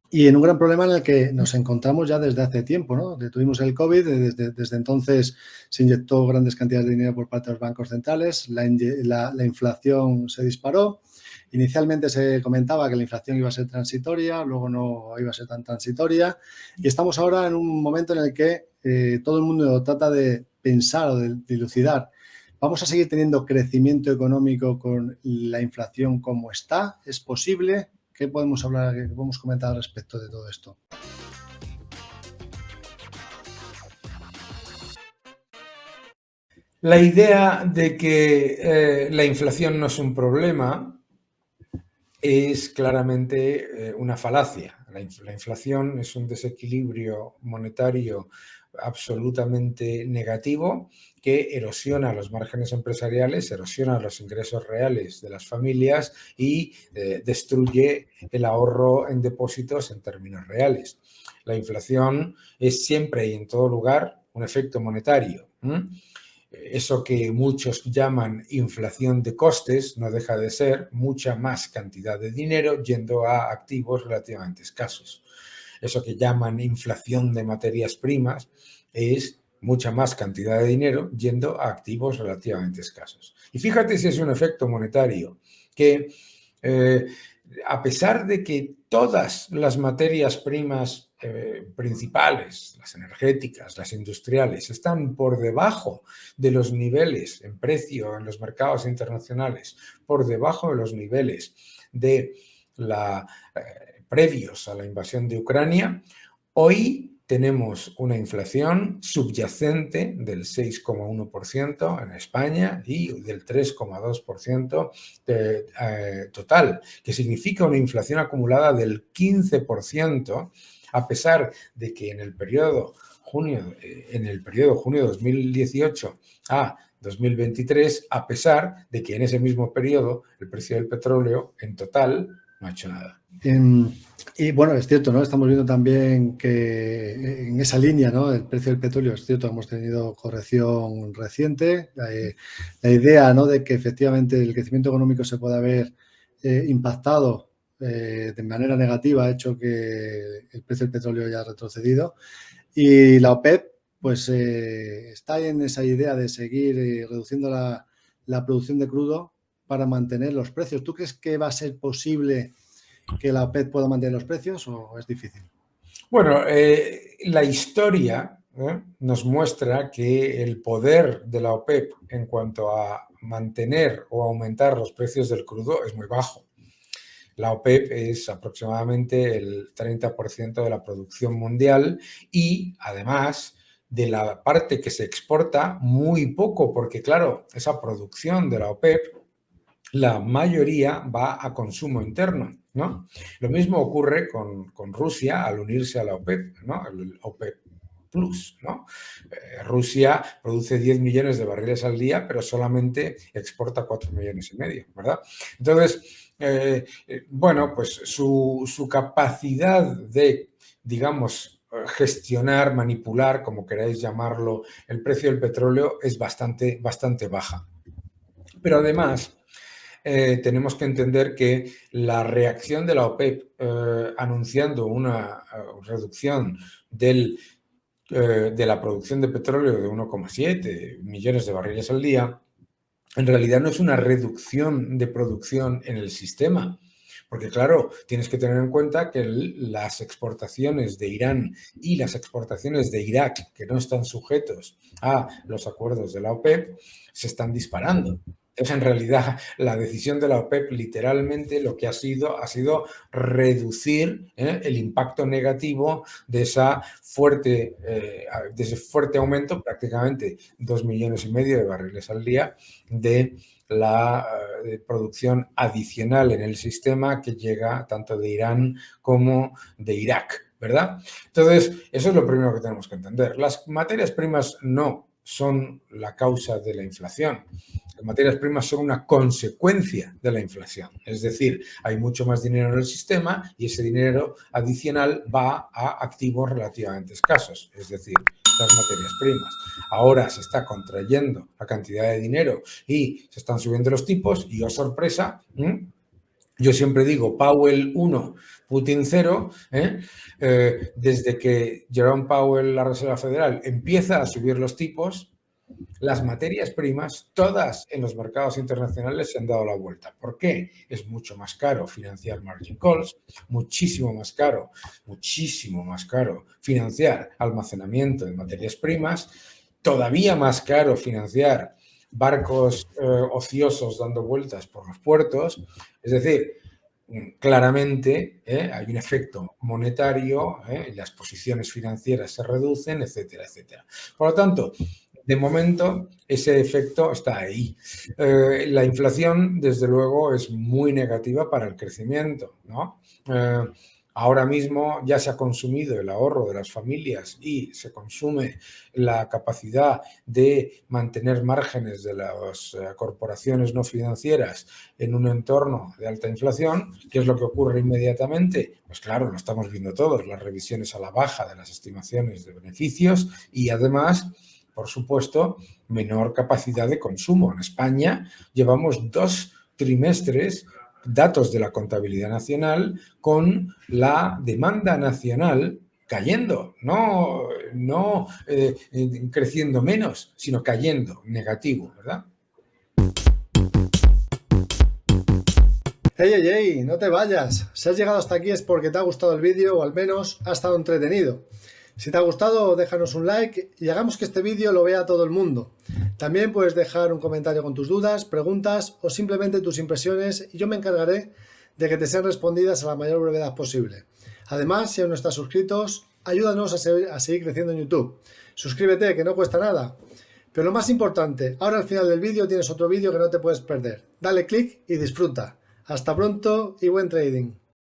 Y en un gran problema en el que nos encontramos ya desde hace tiempo, ¿no? Tuvimos el COVID, desde entonces se inyectó grandes cantidades de dinero por parte de los bancos centrales, la inflación se disparó. Inicialmente se comentaba que la inflación iba a ser transitoria, luego no iba a ser tan transitoria, y estamos ahora en un momento en el que todo el mundo trata de pensar o de dilucidar. ¿Vamos a seguir teniendo crecimiento económico con la inflación como está? ¿Es posible? ¿Qué podemos hablar, qué podemos comentar al respecto de todo esto? La idea de que la inflación no es un problema es claramente una falacia. La inflación es un desequilibrio monetario absolutamente negativo que erosiona los márgenes empresariales, erosiona los ingresos reales de las familias y destruye el ahorro en depósitos en términos reales. La inflación es siempre y en todo lugar un efecto monetario. Eso que muchos llaman inflación de costes no deja de ser mucha más cantidad de dinero yendo a activos relativamente escasos. Eso que llaman inflación de materias primas es mucha más cantidad de dinero yendo a activos relativamente escasos. Y fíjate si es un efecto monetario que a pesar de que todas las materias primas principales, las energéticas, las industriales, están por debajo de los niveles en precio en los mercados internacionales, por debajo de los niveles de previos a la invasión de Ucrania, hoy tenemos una inflación subyacente del 6,1% en España y del 3,2% total, que significa una inflación acumulada del 15%, a pesar de que en el periodo junio 2018 a 2023, a pesar de que en ese mismo periodo el precio del petróleo en total no ha hecho nada. Y bueno, es cierto, ¿no? Estamos viendo también que en esa línea, ¿no? El precio del petróleo, es cierto, hemos tenido corrección reciente. La idea, ¿no? De que efectivamente el crecimiento económico se pueda haber impactado de manera negativa ha hecho que el precio del petróleo haya retrocedido. Y la OPEP, pues está en esa idea de seguir reduciendo la producción de crudo para mantener los precios. ¿Tú crees que va a ser posible que la OPEP pueda mantener los precios o es difícil? Bueno, la historia nos muestra que el poder de la OPEP en cuanto a mantener o aumentar los precios del crudo es muy bajo. La OPEP es aproximadamente el 30% de la producción mundial y, además, de la parte que se exporta, muy poco, porque, claro, esa producción de la OPEP, la mayoría va a consumo interno, ¿no? Lo mismo ocurre con Rusia al unirse a la OPEP, ¿no? El OPEP Plus, ¿no? Rusia produce 10 millones de barriles al día, pero solamente exporta 4 millones y medio, ¿verdad? Entonces, bueno, pues su capacidad de, digamos, gestionar, manipular, como queráis llamarlo, el precio del petróleo es bastante baja. Pero además, tenemos que entender que la reacción de la OPEP anunciando una reducción de la producción de petróleo de 1,7 millones de barriles al día, en realidad no es una reducción de producción en el sistema. Porque claro, tienes que tener en cuenta que las exportaciones de Irán y las exportaciones de Irak, que no están sujetos a los acuerdos de la OPEP, se están disparando. Entonces, en realidad, la decisión de la OPEP literalmente lo que ha sido reducir el impacto negativo de ese fuerte aumento, prácticamente 2,5 millones de barriles al día, de la producción adicional en el sistema que llega tanto de Irán como de Irak, ¿verdad? Entonces, eso es lo primero que tenemos que entender. Las materias primas no son la causa de la inflación. Las materias primas son una consecuencia de la inflación. Es decir, hay mucho más dinero en el sistema y ese dinero adicional va a activos relativamente escasos, es decir, las materias primas. Ahora se está contrayendo la cantidad de dinero y se están subiendo los tipos y, oh sorpresa, Yo siempre digo Powell 1, Putin 0. Desde que Jerome Powell, la Reserva Federal, empieza a subir los tipos, las materias primas, todas en los mercados internacionales se han dado la vuelta. ¿Por qué? Es mucho más caro financiar margin calls, muchísimo más caro financiar almacenamiento de materias primas, todavía más caro financiar barcos ociosos dando vueltas por los puertos. Es decir, claramente hay un efecto monetario, las posiciones financieras se reducen, etcétera, etcétera. Por lo tanto, de momento, ese efecto está ahí. La inflación, desde luego, es muy negativa para el crecimiento, ¿no? Ahora mismo ya se ha consumido el ahorro de las familias y se consume la capacidad de mantener márgenes de las corporaciones no financieras en un entorno de alta inflación. ¿Qué es lo que ocurre inmediatamente? Pues claro, lo estamos viendo todos, las revisiones a la baja de las estimaciones de beneficios y además, por supuesto, menor capacidad de consumo. En España llevamos 2 trimestres, datos de la contabilidad nacional, con la demanda nacional cayendo, no creciendo menos, sino cayendo, negativo, ¿verdad? Hey, no te vayas. Si has llegado hasta aquí es porque te ha gustado el vídeo o al menos ha estado entretenido. Si te ha gustado, déjanos un like y hagamos que este vídeo lo vea todo el mundo. También puedes dejar un comentario con tus dudas, preguntas o simplemente tus impresiones y yo me encargaré de que te sean respondidas a la mayor brevedad posible. Además, si aún no estás suscritos, ayúdanos a seguir creciendo en YouTube. Suscríbete, que no cuesta nada. Pero lo más importante, ahora al final del vídeo tienes otro vídeo que no te puedes perder. Dale click y disfruta. Hasta pronto y buen trading.